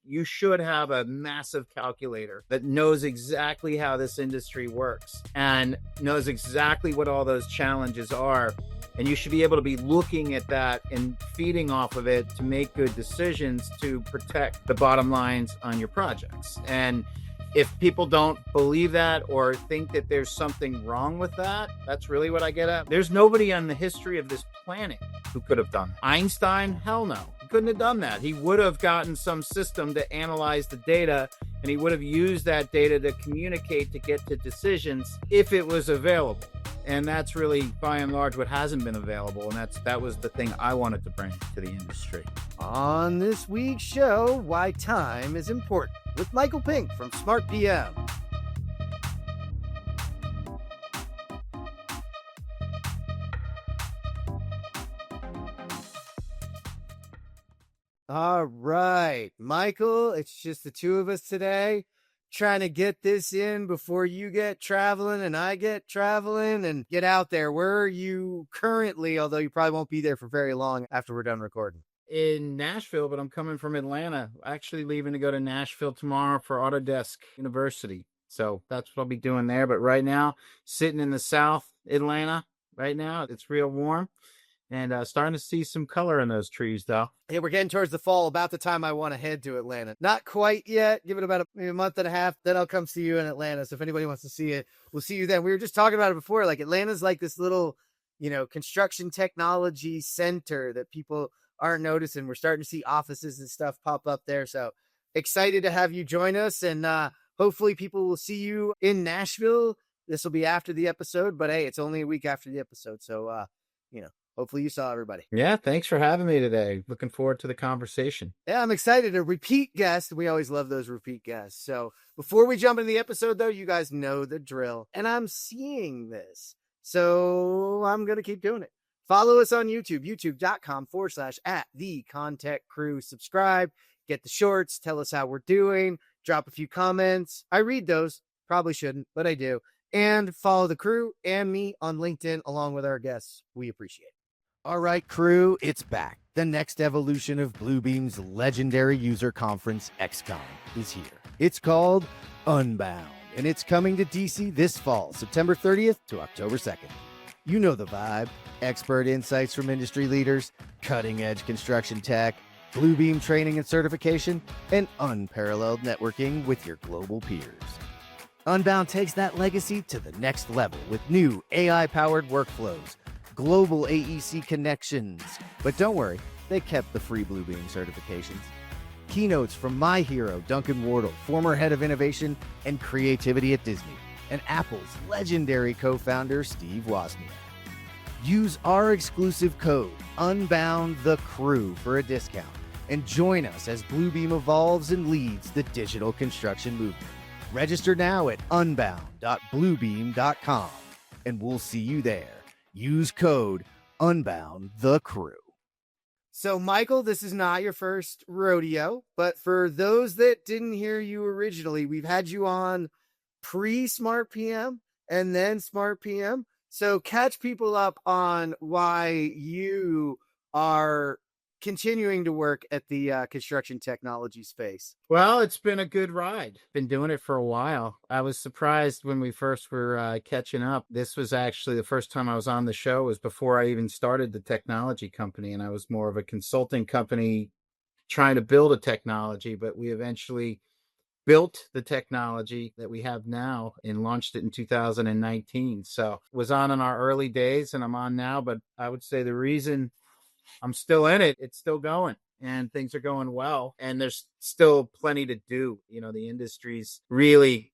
you should have a massive calculator that knows exactly how this industry works and knows exactly what all those challenges are. And you should be able to be looking at that and feeding off of it to make good decisions to protect the bottom lines on your projects. And if people don't believe that or think that there's something wrong with that, that's really what I get at. There's nobody on the history of this planet who could have done that. Einstein, hell no. He couldn't have done that. He would have gotten some system to analyze the data, and he would have used that data to communicate to get to decisions if it was available. And that's really, by and large, what hasn't been available. And that was the thing I wanted to bring to the industry. On this week's show, Why Time is Important, with Michael Pink from SmartPM. All right, Michael, it's just the two of us today, trying to get this in before you get traveling and I get traveling and get out there. Where are you currently, although you probably won't be there for very long after we're done recording? In Nashville, but I'm coming from Atlanta. Actually leaving to go to Nashville tomorrow for Autodesk University. So that's what I'll be doing there. But right now, sitting in the South Atlanta right now, it's real warm. And starting to see some color in those trees, though. Hey, we're getting towards the fall, about the time I want to head to Atlanta. Not quite yet. Give it about maybe a month and a half. Then I'll come see you in Atlanta. So if anybody wants to see it, we'll see you then. We were just talking about it before. Like, Atlanta's like this little, construction technology center that people aren't noticing. We're starting to see offices and stuff pop up there. So excited to have you join us. And hopefully people will see you in Nashville. This will be after the episode. But, hey, it's only a week after the episode. So, hopefully you saw everybody. Yeah, thanks for having me today. Looking forward to the conversation. Yeah, I'm excited. A repeat guest. We always love those repeat guests. So before we jump into the episode, though, you guys know the drill. And I'm seeing this. So I'm going to keep doing it. Follow us on YouTube, youtube.com/@the ConTech Crew. Subscribe, get the shorts, tell us how we're doing, drop a few comments. I read those. Probably shouldn't, but I do. And follow the crew and me on LinkedIn along with our guests. We appreciate it. All right, crew, it's back. The next evolution of Bluebeam's legendary user conference, XCon, is here. It's called Unbound, and it's coming to DC this fall, September 30th to October 2nd. You know the vibe. Expert insights from industry leaders, cutting-edge construction tech, Bluebeam training and certification, and unparalleled networking with your global peers. Unbound takes that legacy to the next level with new AI-powered workflows, global AEC connections. But don't worry, they kept the free Bluebeam certifications. Keynotes from my hero, Duncan Wardle, former head of innovation and creativity at Disney, and Apple's legendary co-founder, Steve Wozniak. Use our exclusive code, UNBOUNDTHECREW, for a discount, and join us as Bluebeam evolves and leads the digital construction movement. Register now at unbound.bluebeam.com, and we'll see you there. Use code UNBOUNDTHECREW. So, Michael, this is not your first rodeo, but for those that didn't hear you originally, we've had you on pre-SmartPM and then SmartPM. So catch people up on why you are continuing to work at the construction technology space. Well, it's been a good ride. Been doing it for a while. I was surprised when we first were catching up. This was actually the first time I was on the show. It was before I even started the technology company, and I was more of a consulting company trying to build a technology, but we eventually built the technology that we have now and launched it in 2019. So was on in our early days, and I'm on now, but I would say the reason I'm still in it, it's still going and things are going well, and there's still plenty to do. The industry's really,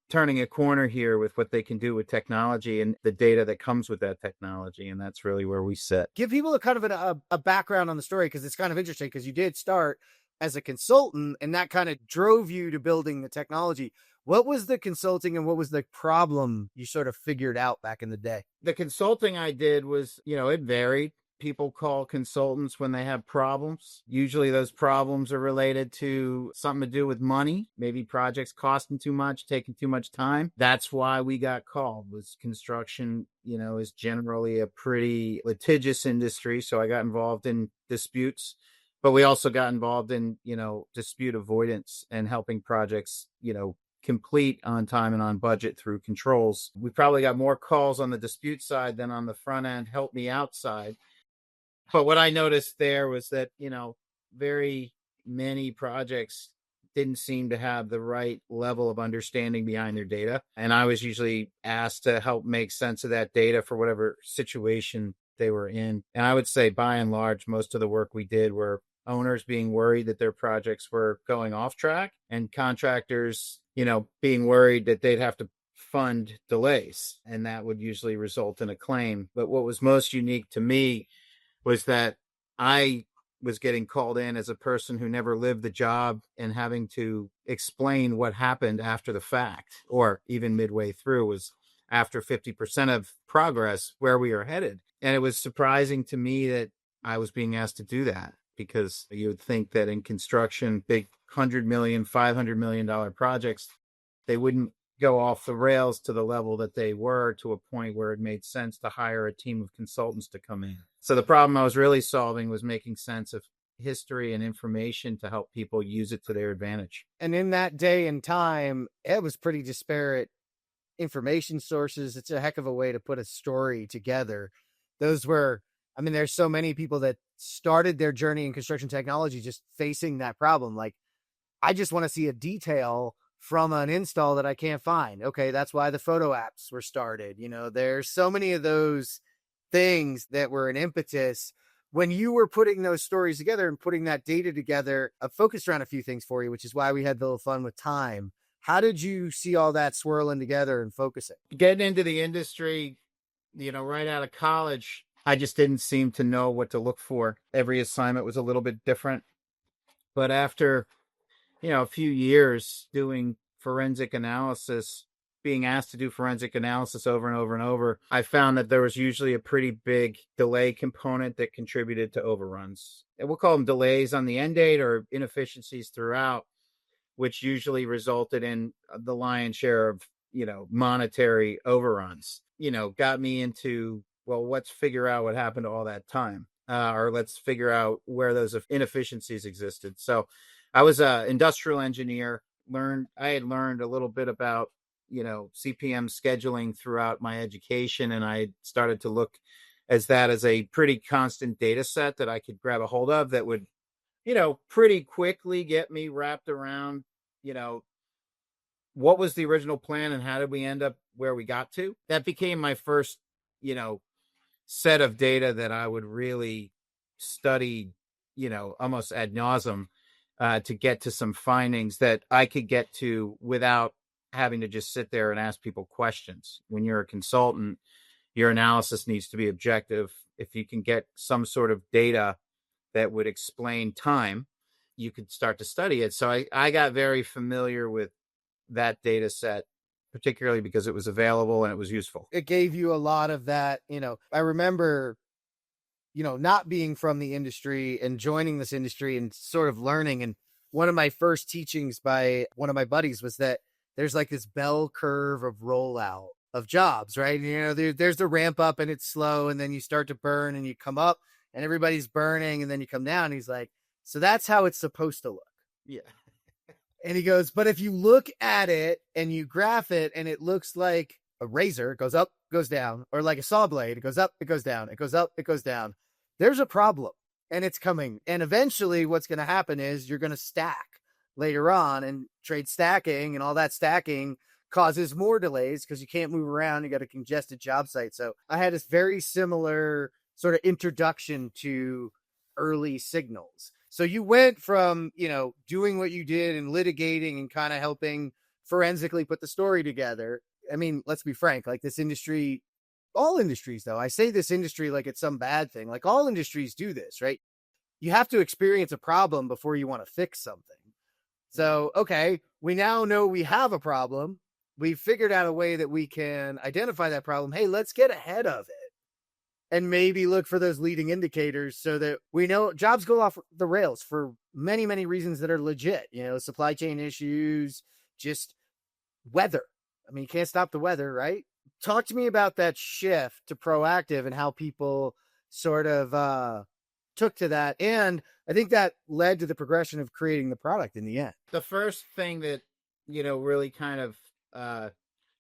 turning a corner here with what they can do with technology and the data that comes with that technology. And that's really where we sit. Give people a kind of a background on the story, because it's kind of interesting, because you did start as a consultant and that kind of drove you to building the technology. What was the consulting and what was the problem you sort of figured out back in the day? The consulting I did was, it varied. People call consultants when they have problems. Usually those problems are related to something to do with money, maybe projects costing too much, taking too much time. That's why we got called. Was construction, is generally a pretty litigious industry. So I got involved in disputes But we also got involved in, dispute avoidance and helping projects, complete on time and on budget through controls. We probably got more calls on the dispute side than on the front end help me out side. But what I noticed there was that, very many projects didn't seem to have the right level of understanding behind their data. And I was usually asked to help make sense of that data for whatever situation they were in. And I would say by and large, most of the work we did were owners being worried that their projects were going off track and contractors, being worried that they'd have to fund delays. And that would usually result in a claim. But what was most unique to me was that I was getting called in as a person who never lived the job and having to explain what happened after the fact, or even midway through, was after 50% of progress where we are headed. And it was surprising to me that I was being asked to do that, because you would think that in construction, big $100 million, $500 million projects, they wouldn't go off the rails to the level that they were, to a point where it made sense to hire a team of consultants to come in. So the problem I was really solving was making sense of history and information to help people use it to their advantage. And in that day and time, it was pretty disparate information sources. It's a heck of a way to put a story together. Those were, there's so many people that started their journey in construction technology just facing that problem. Like, I just want to see a detail from an install that I can't find. Okay, that's why the photo apps were started. There's so many of those things that were an impetus. When you were putting those stories together and putting that data together, I focused around a few things for you, which is why we had a little fun with time. How did you see all that swirling together and focusing? Getting into the industry, right out of college, I just didn't seem to know what to look for. Every assignment was a little bit different. But after, a few years doing forensic analysis, being asked to do forensic analysis over and over and over, I found that there was usually a pretty big delay component that contributed to overruns. And we'll call them delays on the end date or inefficiencies throughout, which usually resulted in the lion's share of, monetary overruns. Got me into, well, let's figure out what happened to all that time, or let's figure out where those inefficiencies existed. So I was an industrial engineer. I had learned a little bit about, CPM scheduling throughout my education. And I started to look as a pretty constant data set that I could grab a hold of that would, pretty quickly get me wrapped around, what was the original plan and how did we end up where we got to? That became my first, set of data that I would really study, almost ad nauseum, to get to some findings that I could get to without having to just sit there and ask people questions. When you're a consultant, your analysis needs to be objective. If you can get some sort of data that would explain time, you could start to study it. So I got very familiar with that data set, particularly because it was available and it was useful. It gave you a lot of that. I remember, not being from the industry and joining this industry and sort of learning. And one of my first teachings by one of my buddies was that there's like this bell curve of rollout of jobs, right? There's the ramp up and it's slow, and then you start to burn and you come up and everybody's burning, and then you come down. He's like, so that's how it's supposed to look. Yeah. And he goes, but if you look at it and you graph it and it looks like a razor, it goes up, goes down, or like a saw blade, it goes up, it goes down, it goes up, it goes down, there's a problem and it's coming. And eventually what's going to happen is you're going to stack later on, and trade stacking and all that stacking causes more delays because you can't move around. You got a congested job site. So I had this very similar sort of introduction to early signals. So you went from, doing what you did and litigating and kind of helping forensically put the story together. Let's be frank, like this industry, all industries though, I say this industry like it's some bad thing. Like all industries do this, right? You have to experience a problem before you want to fix something. So, okay, we now know we have a problem. We figured out a way that we can identify that problem. Hey, let's get ahead of it and maybe look for those leading indicators so that we know jobs go off the rails for many, many reasons that are legit, supply chain issues, just weather. You can't stop the weather, right? Talk to me about that shift to proactive and how people sort of took to that. And I think that led to the progression of creating the product in the end. The first thing that, really kind of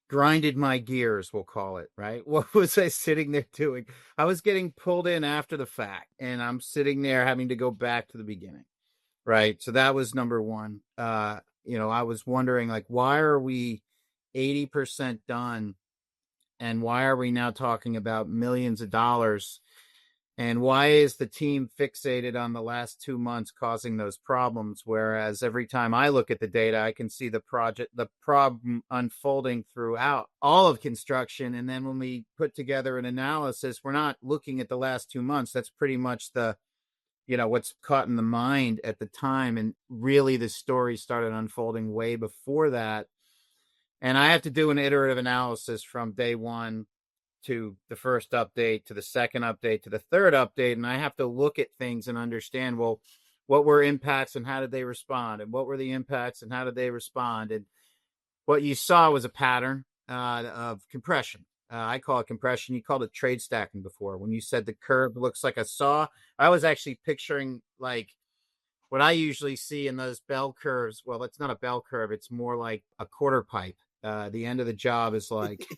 grinded my gears, we'll call it, right? What was I sitting there doing? I was getting pulled in after the fact, and I'm sitting there having to go back to the beginning, right? So that was number one. I was wondering, like, why are we 80% done, and why are we now talking about millions of dollars? And why is the team fixated on the last 2 months causing those problems? Whereas every time I look at the data, I can see the problem unfolding throughout all of construction. And then when we put together an analysis, we're not looking at the last 2 months. That's pretty much what's caught in the mind at the time. And really the story started unfolding way before that. And I have to do an iterative analysis from day one to the first update, to the second update, to the third update. And I have to look at things and understand, well, what were impacts and how did they respond? And what were the impacts and how did they respond? And what you saw was a pattern of compression. I call it compression. You called it trade stacking before. When you said the curve looks like a saw, I was actually picturing like what I usually see in those bell curves. Well, it's not a bell curve. It's more like a quarter pipe. The end of the job is like,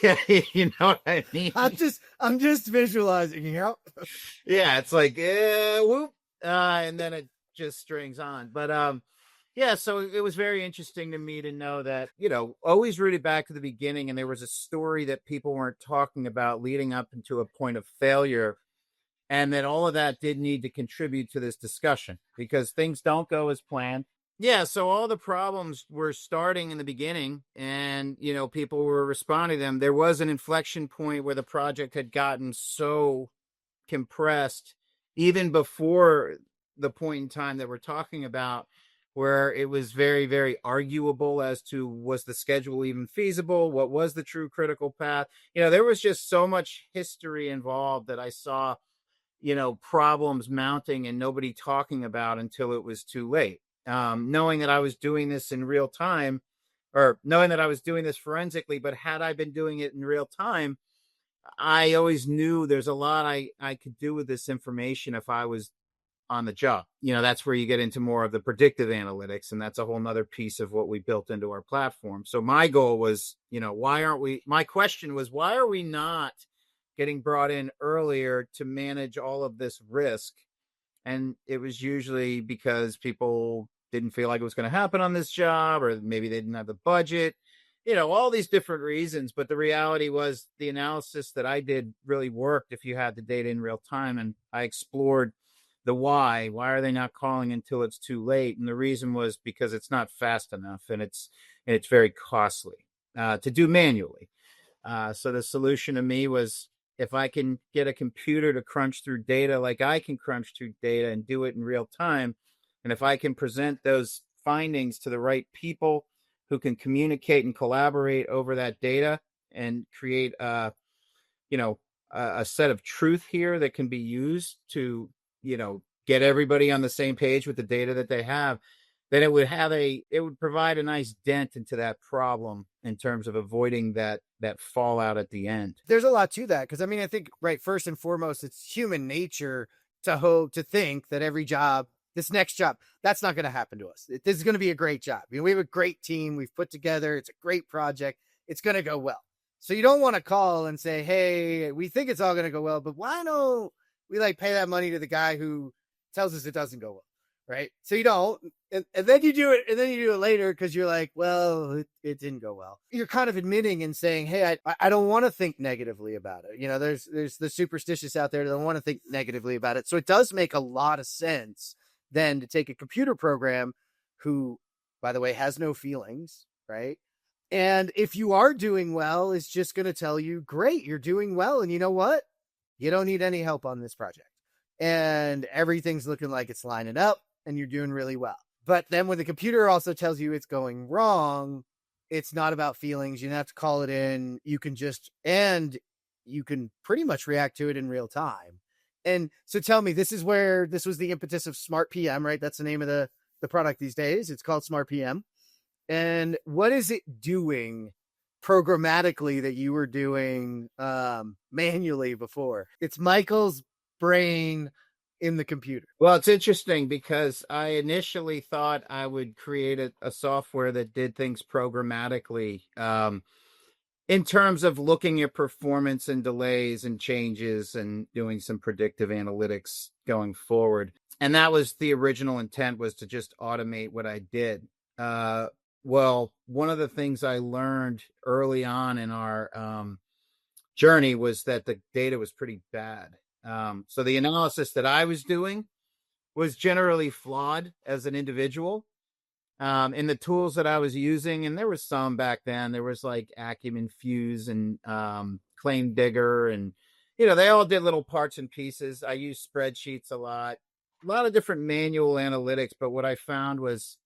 yeah, you know what I mean? I'm just visualizing, Yeah, it's like, whoop, and then it just strings on. But yeah, so it was very interesting to me to know that, always rooted back to the beginning, and there was a story that people weren't talking about leading up into a point of failure, and that all of that did need to contribute to this discussion because things don't go as planned. Yeah, so all the problems were starting in the beginning and, people were responding to them. There was an inflection point where the project had gotten so compressed, even before the point in time that we're talking about, where it was very, very arguable as to was the schedule even feasible? What was the true critical path? There was just so much history involved that I saw, problems mounting and nobody talking about until it was too late. Knowing that I was doing this in real time, or knowing that I was doing this forensically, but had I been doing it in real time, I always knew there's a lot I could do with this information if I was on the job. That's where you get into more of the predictive analytics, and that's a whole nother piece of what we built into our platform. So my goal was, my question was, why are we not getting brought in earlier to manage all of this risk? And it was usually because people didn't feel like it was going to happen on this job, or maybe they didn't have the budget, all these different reasons. But the reality was the analysis that I did really worked if you had the data in real time. And I explored the why are they not calling until it's too late? And the reason was because it's not fast enough, and it's very costly to do manually. So the solution to me was, if I can get a computer to crunch through data like I can crunch through data and do it in real time, and if I can present those findings to the right people who can communicate and collaborate over that data and create a set of truth here that can be used to, get everybody on the same page with the data that they have, then it would provide a nice dent into that problem in terms of avoiding that fallout at the end. There's a lot to that, because I think, right, first and foremost, it's human nature to think that every job, this next job, that's not going to happen to us. This is going to be a great job. We have a great team we've put together. It's a great project. It's going to go well. So you don't want to call and say, hey, we think it's all going to go well, but why don't we pay that money to the guy who tells us it doesn't go well? Right. So you don't, and then you do it, and then you do it later because you're like, well, it didn't go well. You're kind of admitting and saying, hey, I don't want to think negatively about it. There's the superstitious out there that don't want to think negatively about it. So it does make a lot of sense then to take a computer program who, by the way, has no feelings, right? And if you are doing well, it's just going to tell you, great, you're doing well. And you know what? You don't need any help on this project. And everything's looking like it's lining up, and you're doing really well. But then when the computer also tells you it's going wrong, it's not about feelings. You don't have to call it in. You can pretty much react to it in real time. And so tell me, this was the impetus of SmartPM, right? That's the name of the product these days. It's called SmartPM. And what is it doing programmatically that you were doing manually before? It's Michael's brain in the computer? Well, it's interesting because I initially thought I would create a software that did things programmatically, in terms of looking at performance and delays and changes and doing some predictive analytics going forward. And that was the original intent, was to just automate what I did. Well, one of the things I learned early on in our journey was that the data was pretty bad. So the analysis that I was doing was generally flawed as an individual. In the tools that I was using, and there was some back then, there was like Acumen Fuse and Claim Digger, and they all did little parts and pieces. I used spreadsheets a lot of different manual analytics. But what I found was,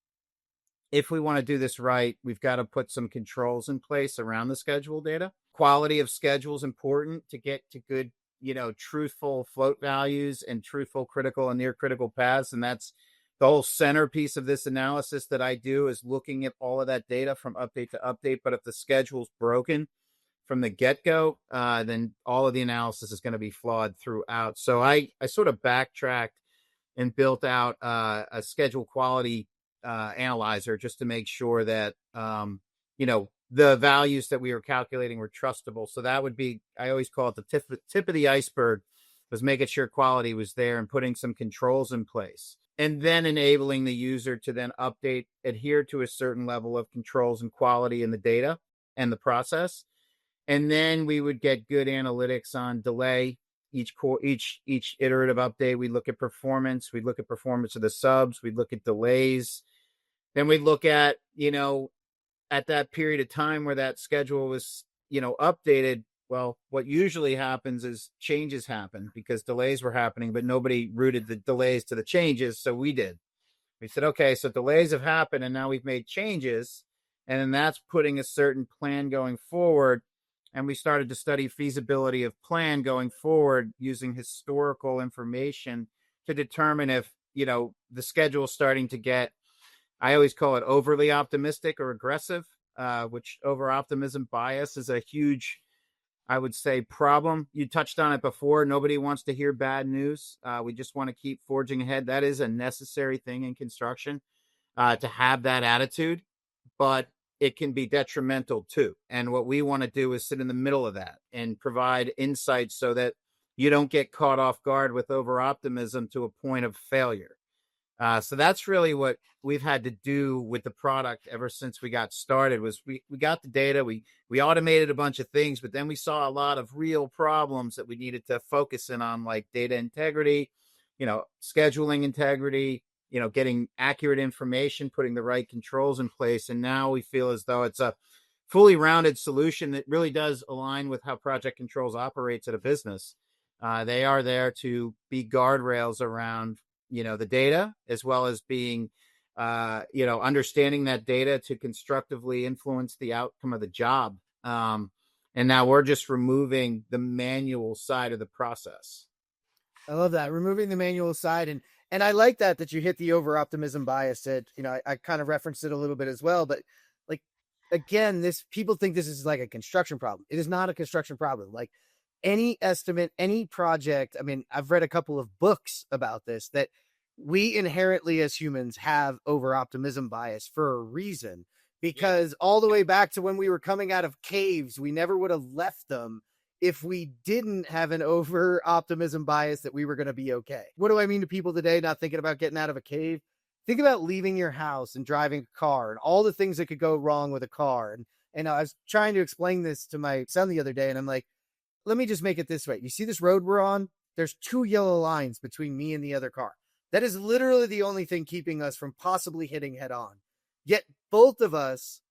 if we want to do this right, we've got to put some controls in place around the schedule data. Quality of schedule is important to get to good, truthful float values and truthful critical and near critical paths. And that's the whole centerpiece of this analysis that I do, is looking at all of that data from update to update. But if the schedule's broken from the get-go, then all of the analysis is going to be flawed throughout. So I sort of backtracked and built out a schedule quality analyzer, just to make sure that the values that we were calculating were trustable. So that would be, I always call it the tip of the iceberg, was making sure quality was there and putting some controls in place, and then enabling the user to then adhere to a certain level of controls and quality in the data and the process. And then we would get good analytics on delay. Each iterative update, we look at performance. We look at performance of the subs. We look at delays. Then we look at, at that period of time where that schedule was, updated. Well, what usually happens is changes happen because delays were happening, but nobody routed the delays to the changes. So we did. We said, okay, so delays have happened and now we've made changes. And then that's putting a certain plan going forward. And we started to study feasibility of plan going forward using historical information to determine if, the schedule is starting to get, I always call it overly optimistic or aggressive, which over-optimism bias is a huge, I would say, problem. You touched on it before. Nobody wants to hear bad news. We just want to keep forging ahead. That is a necessary thing in construction, to have that attitude, but it can be detrimental too. And what we want to do is sit in the middle of that and provide insights so that you don't get caught off guard with over-optimism to a point of failure. So that's really what we've had to do with the product ever since we got started. Was we got the data, we automated a bunch of things, but then we saw a lot of real problems that we needed to focus in on, like data integrity, scheduling integrity, getting accurate information, putting the right controls in place. And now we feel as though it's a fully rounded solution that really does align with how project controls operates at a business. They are there to be guardrails around, the data, as well as being, understanding that data to constructively influence the outcome of the job. And now we're just removing the manual side of the process. I love that, removing the manual side. And I like that you hit the over-optimism bias. That, I kind of referenced it a little bit as well, but like, again, people think this is like a construction problem. It is not a construction problem. Like, any estimate, any project. I mean, I've read a couple of books about this, that we inherently as humans have over-optimism bias for a reason, because all the way back to when we were coming out of caves, we never would have left them if we didn't have an over-optimism bias that we were going to be okay. What do I mean to people today not thinking about getting out of a cave? Think about leaving your house and driving a car and all the things that could go wrong with a car. And I was trying to explain this to my son the other day, and I'm like, let me just make it this way. You see this road we're on? There's 2 yellow lines between me and the other car. That is literally the only thing keeping us from possibly hitting head on. Yet both of us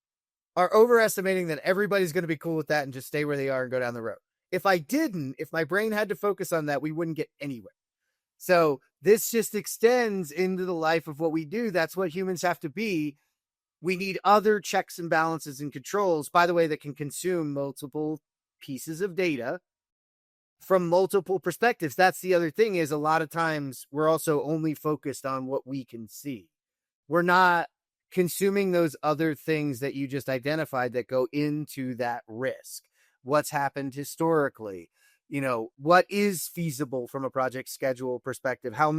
are overestimating that everybody's going to be cool with that and just stay where they are and go down the road. If my brain had to focus on that, we wouldn't get anywhere. So this just extends into the life of what we do. That's what humans have to be. We need other checks and balances and controls, by the way, that can consume multiple pieces of data from multiple perspectives. That's the other thing, is a lot of times we're also only focused on what we can see. We're not consuming those other things that you just identified that go into that risk. What's happened historically, what is feasible from a project schedule perspective? How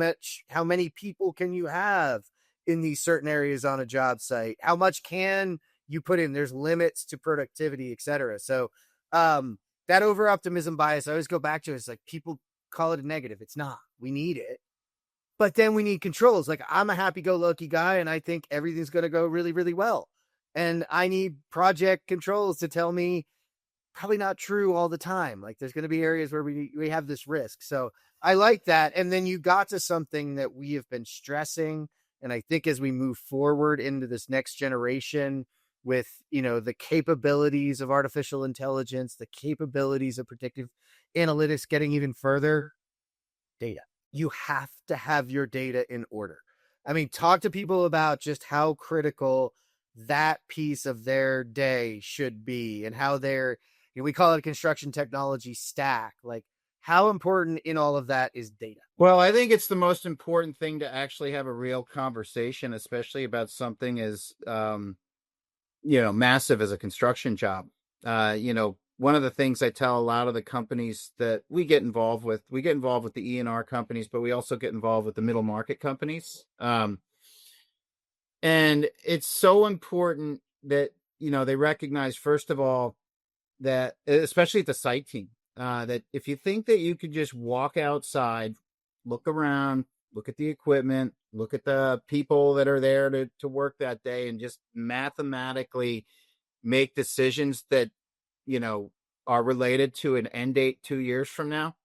many people can you have in these certain areas on a job site? How much can you put in? There's limits to productivity, etc. So that over optimism bias, I always go back to, it's like people call it a negative. It's not. We need it. But then we need controls. Like, I'm a happy-go-lucky guy, and I think everything's going to go really, really well. And I need project controls to tell me probably not true all the time. Like, there's going to be areas where we have this risk. So I like that. And then you got to something that we have been stressing. And I think as we move forward into this next generation with, the capabilities of artificial intelligence, the capabilities of predictive analytics getting even further, data. You have to have your data in order. I mean, talk to people about just how critical that piece of their day should be, and how we call it a construction technology stack. Like, how important in all of that is data? Well, I think it's the most important thing to actually have a real conversation, especially about something as, massive as a construction job. One of the things I tell a lot of the companies that we get involved with the E&R companies, but we also get involved with the middle market companies. And it's so important that, they recognize, first of all, that, especially at the site team, that if you think that you could just walk outside, look around, look at the equipment, look at the people that are there to work that day, and just mathematically make decisions that, are related to an end date 2 years from now,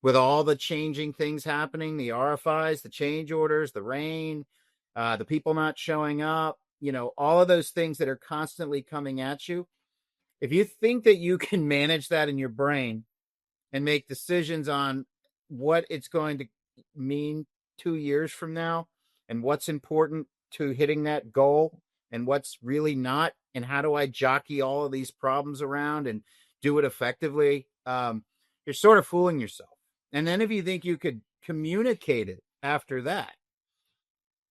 with all the changing things happening, the RFIs, the change orders, the rain, the people not showing up, all of those things that are constantly coming at you. If you think that you can manage that in your brain and make decisions on what it's going to mean 2 years from now, and what's important to hitting that goal and what's really not, and how do I jockey all of these problems around and do it effectively, you're sort of fooling yourself. And then if you think you could communicate it after that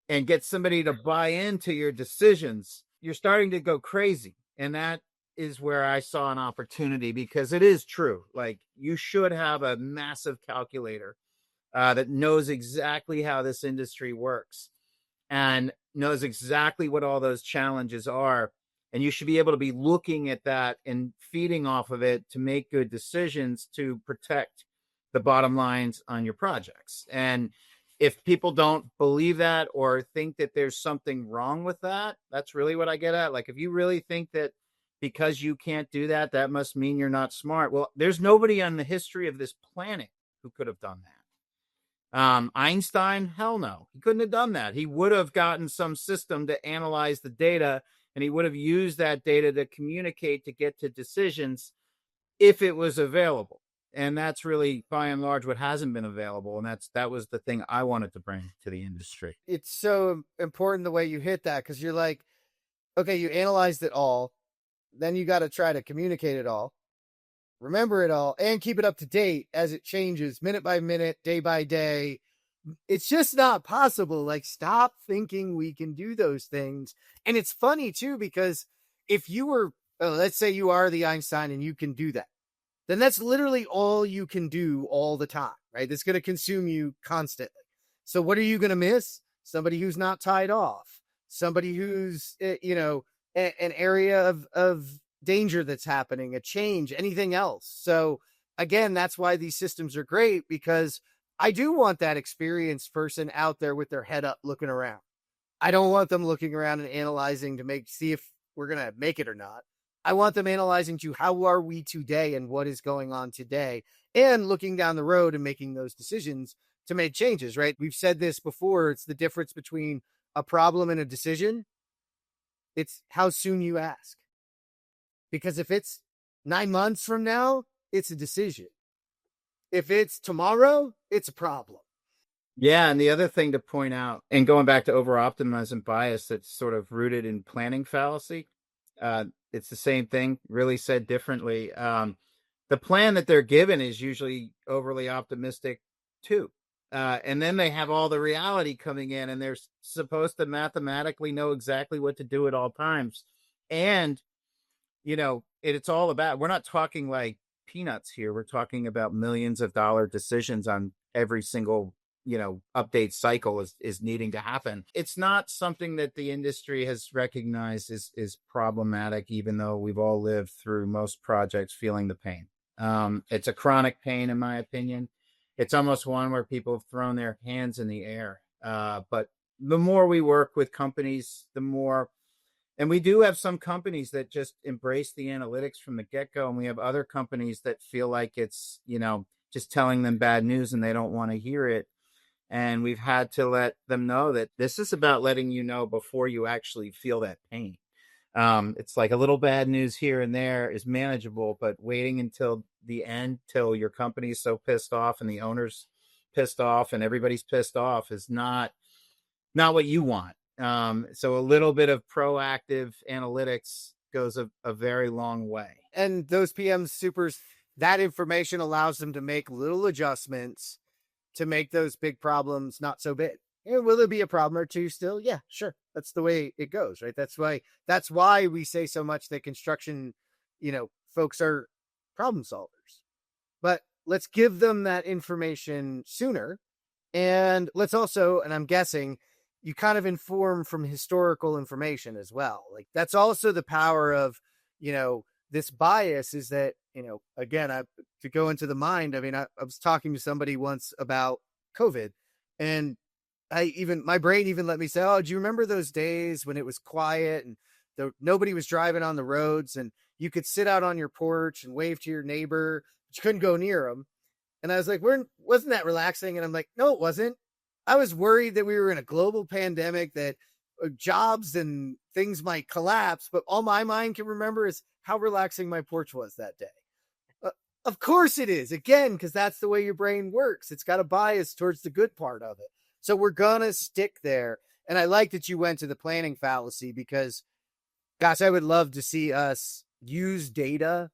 and get somebody to buy into your decisions, you're starting to go crazy. And that is where I saw an opportunity, because it is true. Like, you should have a massive calculator that knows exactly how this industry works and knows exactly what all those challenges are. And you should be able to be looking at that and feeding off of it to make good decisions to protect the bottom lines on your projects. And if people don't believe that, or think that there's something wrong with that, that's really what I get at. Like, if you really think that because you can't do that, that must mean you're not smart. Well, there's nobody on the history of this planet who could have done that. Einstein, hell no, he couldn't have done that. He would have gotten some system to analyze the data, and he would have used that data to communicate, to get to decisions, if it was available. And that's really, by and large, what hasn't been available. And that was the thing I wanted to bring to the industry. It's so important the way you hit that, because you're like, okay, you analyzed it all, then you got to try to communicate it all, remember it all, and keep it up to date as it changes minute by minute, day by day. It's just not possible. Like, stop thinking we can do those things. And it's funny too, because if you were, let's say you are the Einstein and you can do that, then that's literally all you can do all the time, right? That's going to consume you constantly. So what are you going to miss? Somebody who's not tied off, somebody who's, an area of danger that's happening, a change, anything else. So again, that's why these systems are great, because I do want that experienced person out there with their head up looking around. I don't want them looking around and analyzing to see if we're going to make it or not. I want them analyzing to how are we today and what is going on today, and looking down the road and making those decisions to make changes, right? We've said this before. It's the difference between a problem and a decision. It's how soon you ask. Because if it's 9 months from now, it's a decision. If it's tomorrow, it's a problem. Yeah. And the other thing to point out, and going back to overoptimism bias, that's sort of rooted in planning fallacy. It's the same thing, really said differently. The plan that they're given is usually overly optimistic too. And then they have all the reality coming in, and they're supposed to mathematically know exactly what to do at all times. And, it's all about, we're not talking like peanuts here. We're talking about millions of dollar decisions on every single, update cycle is needing to happen. It's not something that the industry has recognized is problematic, even though we've all lived through most projects feeling the pain. It's a chronic pain, in my opinion. It's almost one where people have thrown their hands in the air. But the more we work with companies, the more, and we do have some companies that just embrace the analytics from the get-go, and we have other companies that feel like it's, just telling them bad news and they don't want to hear it. And we've had to let them know that this is about letting you know before you actually feel that pain. It's like a little bad news here and there is manageable, but waiting until the end, till your company is so pissed off and the owner's pissed off and everybody's pissed off, is not what you want. So a little bit of proactive analytics goes a very long way. And those PM supers, that information allows them to make little adjustments to make those big problems not so big. And will there be a problem or two still? Yeah, sure. That's the way it goes, right? That's why we say so much that construction, folks are problem solvers. But let's give them that information sooner. And let's also, and I'm guessing, you kind of inform from historical information as well. Like, that's also the power of, this bias, is that, again, to go into the mind, I mean, I was talking to somebody once about COVID, and my brain even let me say, oh, do you remember those days when it was quiet and nobody was driving on the roads and you could sit out on your porch and wave to your neighbor, but you couldn't go near them? And I was like, wasn't that relaxing? And I'm like, no, it wasn't. I was worried that we were in a global pandemic, that jobs and things might collapse, but all my mind can remember is how relaxing my porch was that day. Of course it is, again, because that's the way your brain works. It's got a bias towards the good part of it. So we're going to stick there. And I like that you went to the planning fallacy, because, gosh, I would love to see us use data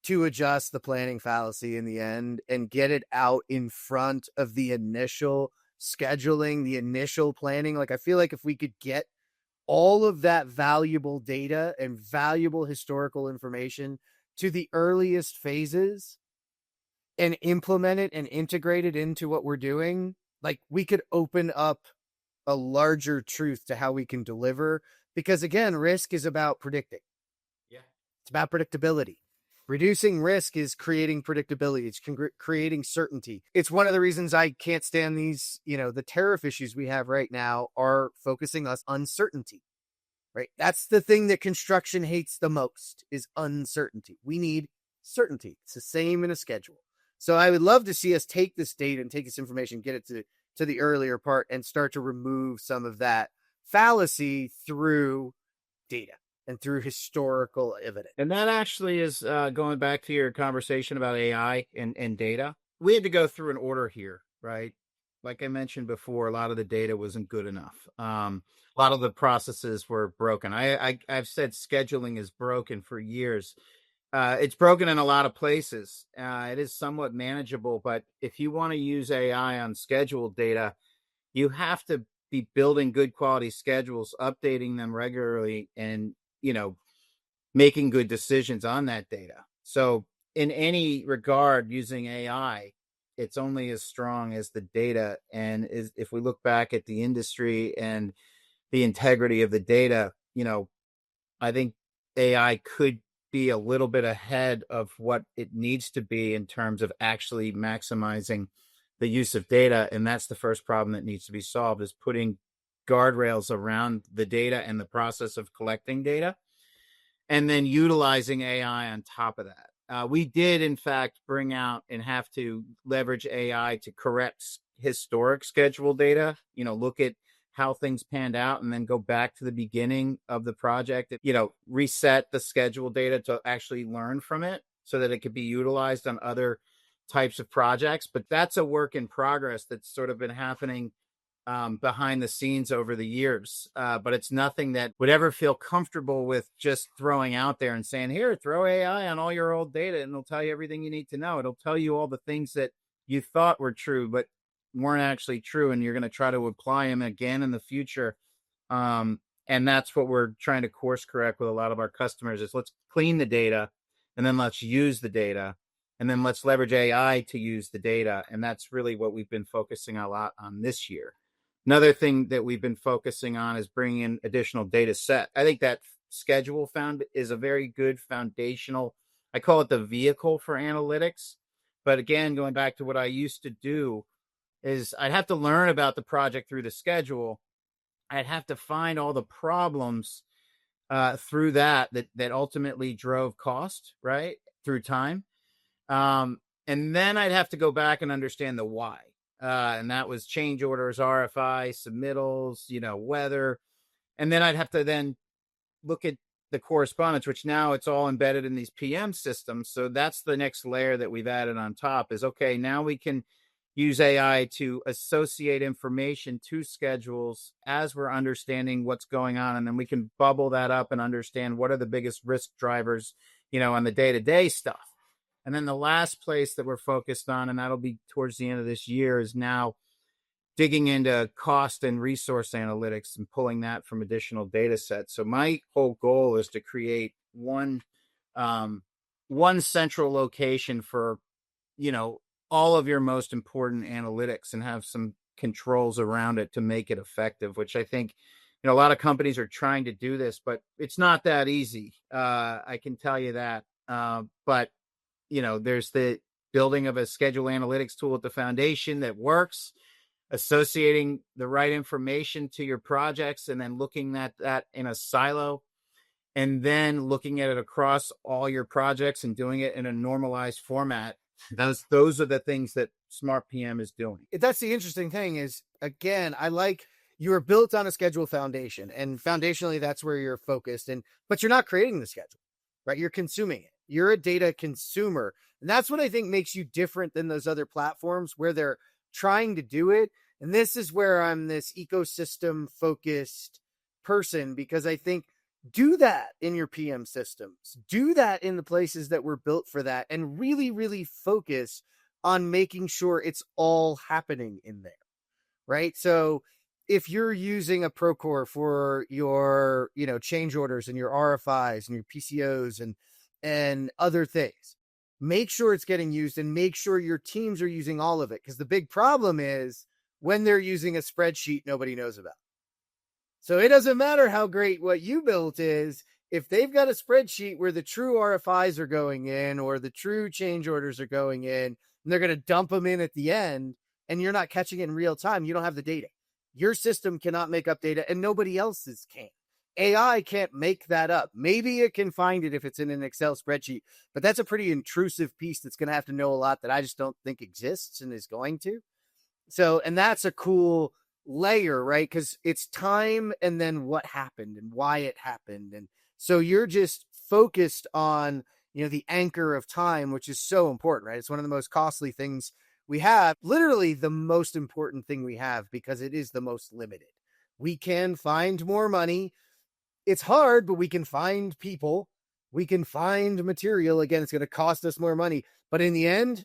to adjust the planning fallacy in the end and get it out in front of the initial scheduling, the initial planning. Like, I feel like if we could get all of that valuable data and valuable historical information to the earliest phases and implement it and integrate it into what we're doing, like, we could open up a larger truth to how we can deliver. Because, again, risk is about predicting. Yeah. It's about predictability. Reducing risk is creating predictability. It's creating certainty. It's one of the reasons I can't stand these, the tariff issues we have right now are focusing us on uncertainty, right? That's the thing that construction hates the most, is uncertainty. We need certainty. It's the same in a schedule. So I would love to see us take this data and take this information, get it to the earlier part, and start to remove some of that fallacy through data and through historical evidence. And that actually is going back to your conversation about AI and data. We had to go through an order here, right? Like I mentioned before, a lot of the data wasn't good enough. A lot of the processes were broken. I've said scheduling is broken for years. It's broken in a lot of places. It is somewhat manageable, but if you want to use AI on scheduled data, you have to be building good quality schedules, updating them regularly, and making good decisions on that data. So in any regard, using AI, it's only as strong as the data. And if we look back at the industry and the integrity of the data, I think AI could be a little bit ahead of what it needs to be in terms of actually maximizing the use of data. And that's the first problem that needs to be solved, is putting guardrails around the data and the process of collecting data, and then utilizing AI on top of that. We did, in fact, bring out and have to leverage AI to correct historic schedule data, look at how things panned out and then go back to the beginning of the project, reset the schedule data to actually learn from it so that it could be utilized on other types of projects. But that's a work in progress that's sort of been happening behind the scenes over the years. But it's nothing that would ever feel comfortable with just throwing out there and saying, here, throw AI on all your old data and it'll tell you everything you need to know. It'll tell you all the things that you thought were true, but weren't actually true. And you're going to try to apply them again in the future. And that's what we're trying to course correct with a lot of our customers, is let's clean the data and then let's use the data, and then let's leverage AI to use the data. And that's really what we've been focusing a lot on this year. Another thing that we've been focusing on is bringing in additional data set. I think that schedule found is a very good foundational, I call it the vehicle for analytics. But again, going back to what I used to do is I'd have to learn about the project through the schedule. I'd have to find all the problems through that ultimately drove cost, right? Through time. And then I'd have to go back and understand the why. And that was change orders, RFI, submittals, weather. And then I'd have to then look at the correspondence, which now it's all embedded in these PM systems. So that's the next layer that we've added on top is, okay, now we can use AI to associate information to schedules as we're understanding what's going on. And then we can bubble that up and understand what are the biggest risk drivers, on the day-to-day stuff. And then the last place that we're focused on, and that'll be towards the end of this year, is now digging into cost and resource analytics and pulling that from additional data sets. So my whole goal is to create one central location for, all of your most important analytics and have some controls around it to make it effective, which I think, a lot of companies are trying to do this, but it's not that easy. I can tell you that. But there's the building of a schedule analytics tool at the foundation that works, associating the right information to your projects, and then looking at that in a silo, and then looking at it across all your projects and doing it in a normalized format. Those are the things that SmartPM is doing. That's the interesting thing is, again, I like you are built on a schedule foundation, and foundationally that's where you're focused, but you're not creating the schedule, right? You're consuming it. You're a data consumer. And that's what I think makes you different than those other platforms where they're trying to do it. And this is where I'm this ecosystem focused person, because I think do that in your PM systems, do that in the places that were built for that, and really, really focus on making sure it's all happening in there, right? So if you're using a Procore for your, change orders and your RFIs and your PCOs and other things, make sure it's getting used and make sure your teams are using all of it. Because the big problem is when they're using a spreadsheet nobody knows about. So it doesn't matter how great what you built is, if they've got a spreadsheet where the true RFIs are going in or the true change orders are going in, and they're going to dump them in at the end, and you're not catching it in real time, you don't have the data. Your system cannot make up data, and nobody else's can. AI can't make that up. Maybe it can find it if it's in an Excel spreadsheet, but that's a pretty intrusive piece that's going to have to know a lot that I just don't think exists and is going to. So, and that's a cool layer, right? Because it's time and then what happened and why it happened. And so you're just focused on, the anchor of time, which is so important, right? It's one of the most costly things we have, literally the most important thing we have, because it is the most limited. We can find more money. It's hard, but we can find people. We can find material. Again, it's going to cost us more money. But in the end,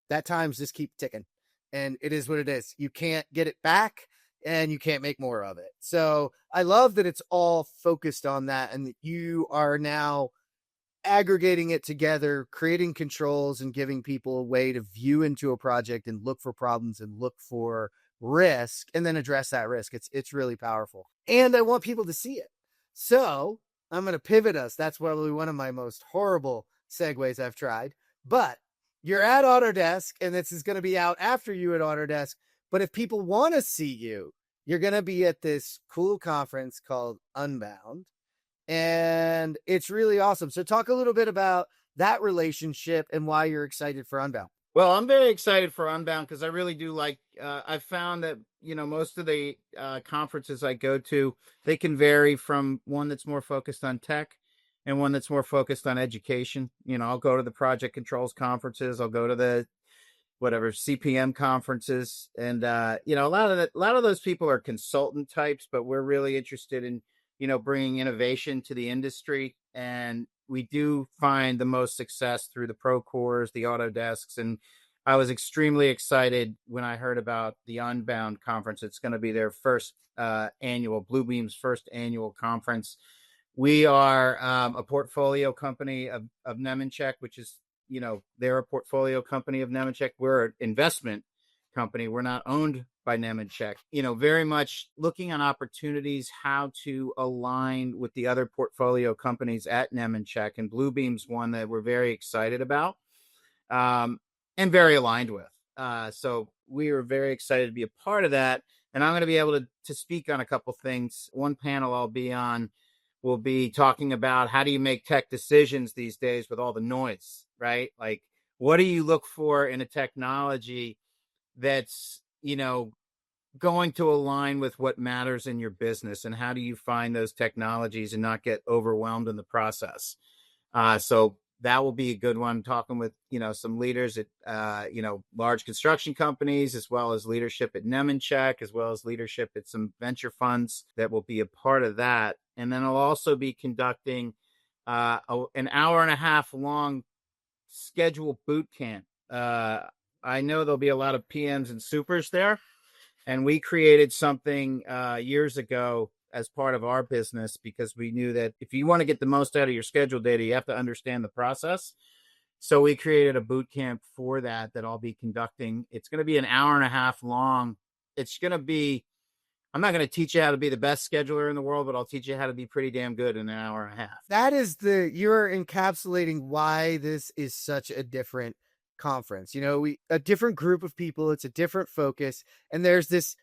that times just keep ticking. And it is what it is. You can't get it back and you can't make more of it. So I love that it's all focused on that and that you are now aggregating it together, creating controls and giving people a way to view into a project and look for problems and look for risk and then address that risk. It's really powerful. And I want people to see it. So I'm going to pivot us. That's probably one of my most horrible segues I've tried, but you're at Autodesk, and this is going to be out after you at Autodesk. But if people want to see you, you're going to be at this cool conference called Unbound, and it's really awesome. So talk a little bit about that relationship and why you're excited for Unbound. Well, I'm very excited for Unbound because I really do like, I've found that, most of the conferences I go to, they can vary from one that's more focused on tech and one that's more focused on education. I'll go to the project controls conferences. I'll go to the CPM conferences. And, a lot of those people are consultant types, but we're really interested in, bringing innovation to the industry. And we do find the most success through the Procores, the Autodesks. And I was extremely excited when I heard about the Unbound conference. It's going to be their first Bluebeam's first annual conference. We are a portfolio company of Nemetschek, which is, they're a portfolio company of Nemetschek. We're an investment company. We're not owned by Nemetschek. Very much looking on opportunities, how to align with the other portfolio companies at Nemetschek. And Bluebeam's one that we're very excited about and very aligned with. So we were very excited to be a part of that. And I'm going to be able to speak on a couple things. One panel I'll be on will be talking about how do you make tech decisions these days with all the noise, right? Like, what do you look for in a technology that's, going to align with what matters in your business, and how do you find those technologies and not get overwhelmed in the process? So that will be a good one, talking with, some leaders at, large construction companies, as well as leadership at Nemetschek, as well as leadership at some venture funds that will be a part of that. And then I'll also be conducting an hour and a half long scheduled boot camp. I know there'll be a lot of PMs and supers there. And we created something years ago as part of our business, because we knew that if you want to get the most out of your scheduled data, you have to understand the process. So we created a boot camp for that I'll be conducting. It's going to be an hour and a half long. I'm not going to teach you how to be the best scheduler in the world, but I'll teach you how to be pretty damn good in an hour and a half. That is you're encapsulating why this is such a different conference. A different group of people, it's a different focus, and there's this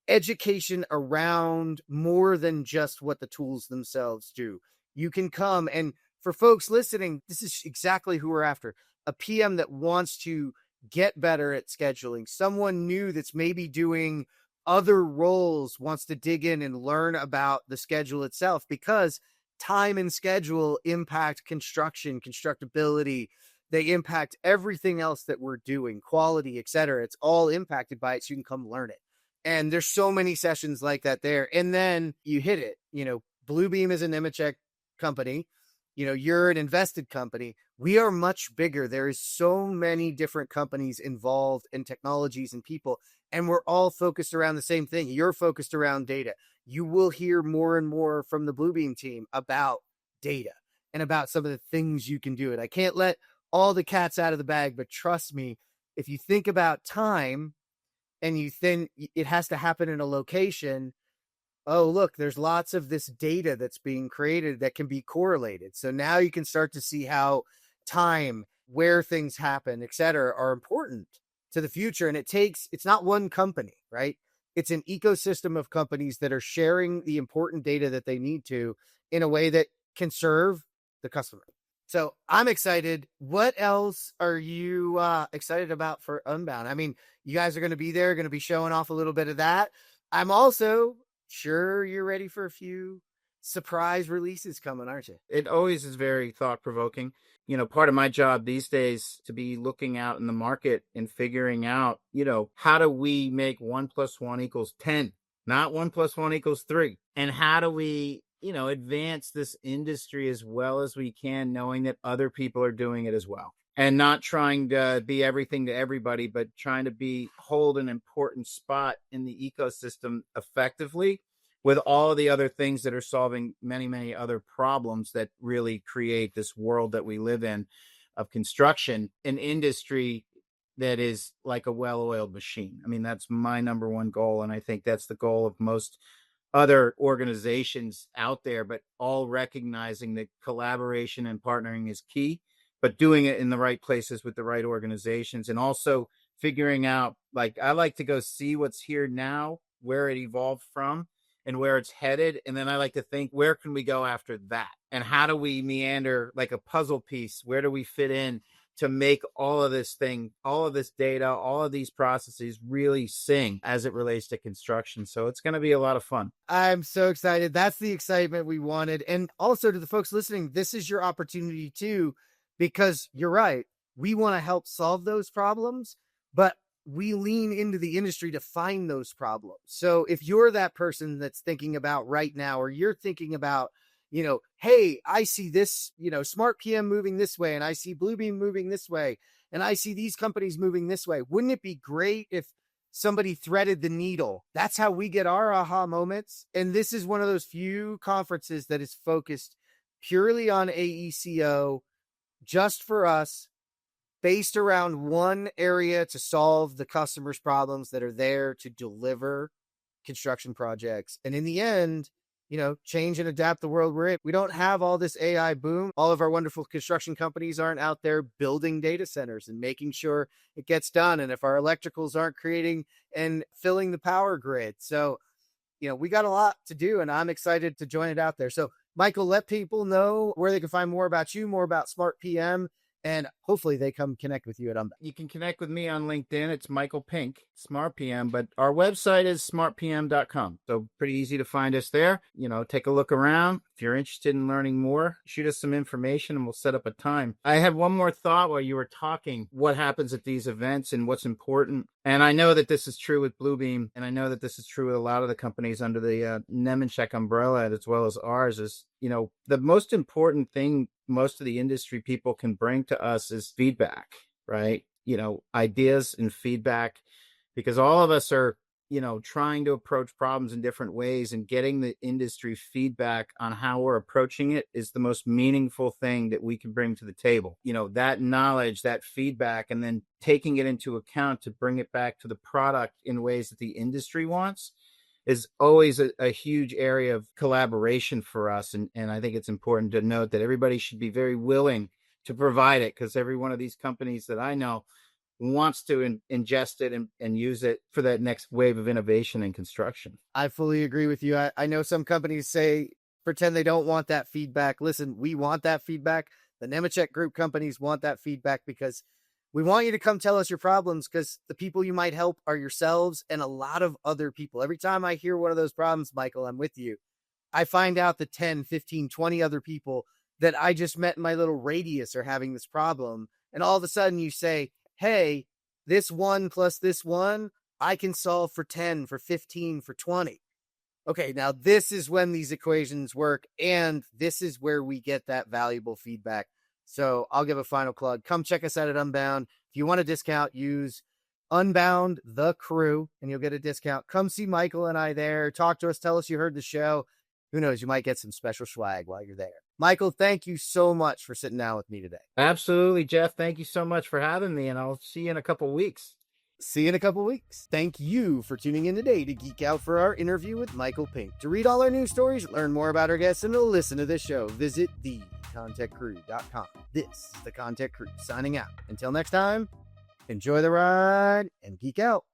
education around more than just what the tools themselves do. You can come, and for folks listening, this is exactly who we're after. A PM that wants to get better at scheduling, someone new that's maybe doing other roles, wants to dig in and learn about the schedule itself, because time and schedule impact construction, constructability. They impact everything else that we're doing, quality, etc. It's all impacted by it, so you can come learn it. And there's so many sessions like that there. And then you hit it. Bluebeam is a Nemetschek company. You're an invested company. We are much bigger. There is so many different companies involved, and technologies and people, and we're all focused around the same thing. You're focused around data. You will hear more and more from the Bluebeam team about data and about some of the things you can do it. I can't let all the cats out of the bag, but trust me, if you think about time and you think it has to happen in a location, oh, look, there's lots of this data that's being created that can be correlated. So now you can start to see how time, where things happen, etc., are important to the future. And it's not one company, right? It's an ecosystem of companies that are sharing the important data that they need to in a way that can serve the customer. So I'm excited. What else are you excited about for Unbound? I mean, you guys are going to be there, going to be showing off a little bit of that. I'm also sure you're ready for a few surprise releases coming, aren't you? It always is very thought-provoking. Part of my job these days to be looking out in the market and figuring out, how do we make 1 + 1 = 10, not 1 + 1 = 3? And how do we, advance this industry as well as we can, knowing that other people are doing it as well, and not trying to be everything to everybody, but trying to hold an important spot in the ecosystem effectively, with all of the other things that are solving many, many other problems that really create this world that we live in of construction, an industry that is like a well-oiled machine. I mean, that's my number one goal. And I think that's the goal of most other organizations out there, but all recognizing that collaboration and partnering is key, but doing it in the right places with the right organizations. And also figuring out, like, I like to go see what's here now, where it evolved from, and where it's headed. And then I like to think, where can we go after that? And how do we meander like a puzzle piece? Where do we fit in to make all of this data, all of these processes really sing as it relates to construction? So it's going to be a lot of fun. I'm so excited. That's the excitement we wanted. And also to the folks listening, this is your opportunity too, because you're right. We want to help solve those problems, but we lean into the industry to find those problems. So if you're that person that's thinking about right now, or you're thinking about, hey, I see this, SmartPM moving this way, and I see Bluebeam moving this way, and I see these companies moving this way. Wouldn't it be great if somebody threaded the needle. That's how we get our aha moments. And this is one of those few conferences that is focused purely on AECO, just for us, based around one area to solve the customer's problems that are there to deliver construction projects. And in the end, change and adapt the world we're in. We don't have all this AI boom. All of our wonderful construction companies aren't out there building data centers and making sure it gets done. And if our electricals aren't creating and filling the power grid. So, we got a lot to do, and I'm excited to join it out there. So, Michael, let people know where they can find more about you, more about SmartPM, and hopefully they come connect with you at Unbound. You can connect with me on LinkedIn. It's Michael Pink, SmartPM, but our website is smartpm.com. So pretty easy to find us there. Take a look around. If you're interested in learning more, shoot us some information and we'll set up a time. I had one more thought while you were talking, what happens at these events and what's important. And I know that this is true with Bluebeam, and I know that this is true with a lot of the companies under the Nemetschek umbrella, as well as ours, is, the most important thing most of the industry people can bring to us is feedback, right? Ideas and feedback, because all of us are, trying to approach problems in different ways, and getting the industry feedback on how we're approaching it is the most meaningful thing that we can bring to the table. That knowledge, that feedback, and then taking it into account to bring it back to the product in ways that the industry wants is always a huge area of collaboration for us. And I think it's important to note that everybody should be very willing to provide it, because every one of these companies that I know wants to ingest it and use it for that next wave of innovation in construction. I fully agree with you. I know some companies pretend they don't want that feedback. Listen, we want that feedback. The Nemetschek Group companies want that feedback, because we want you to come tell us your problems, because the people you might help are yourselves and a lot of other people. Every time I hear one of those problems, Michael, I'm with you. I find out that 10, 15, 20 other people that I just met in my little radius are having this problem. And all of a sudden you say, hey, this one plus this one, I can solve for 10, for 15, for 20. Okay, now this is when these equations work, and this is where we get that valuable feedback. So I'll give a final plug. Come check us out at Unbound. If you want a discount, use Unbound, the crew, and you'll get a discount. Come see Michael and I there. Talk to us. Tell us you heard the show. Who knows? You might get some special swag while you're there. Michael, thank you so much for sitting down with me today. Absolutely, Jeff. Thank you so much for having me, and I'll see you in a couple weeks. See you in a couple weeks. Thank you for tuning in today to geek out for our interview with Michael Pink. To read all our news stories, learn more about our guests, and to listen to this show, visit thecontechcrew.com. This is the ConTech Crew signing out. Until next time, enjoy the ride and geek out.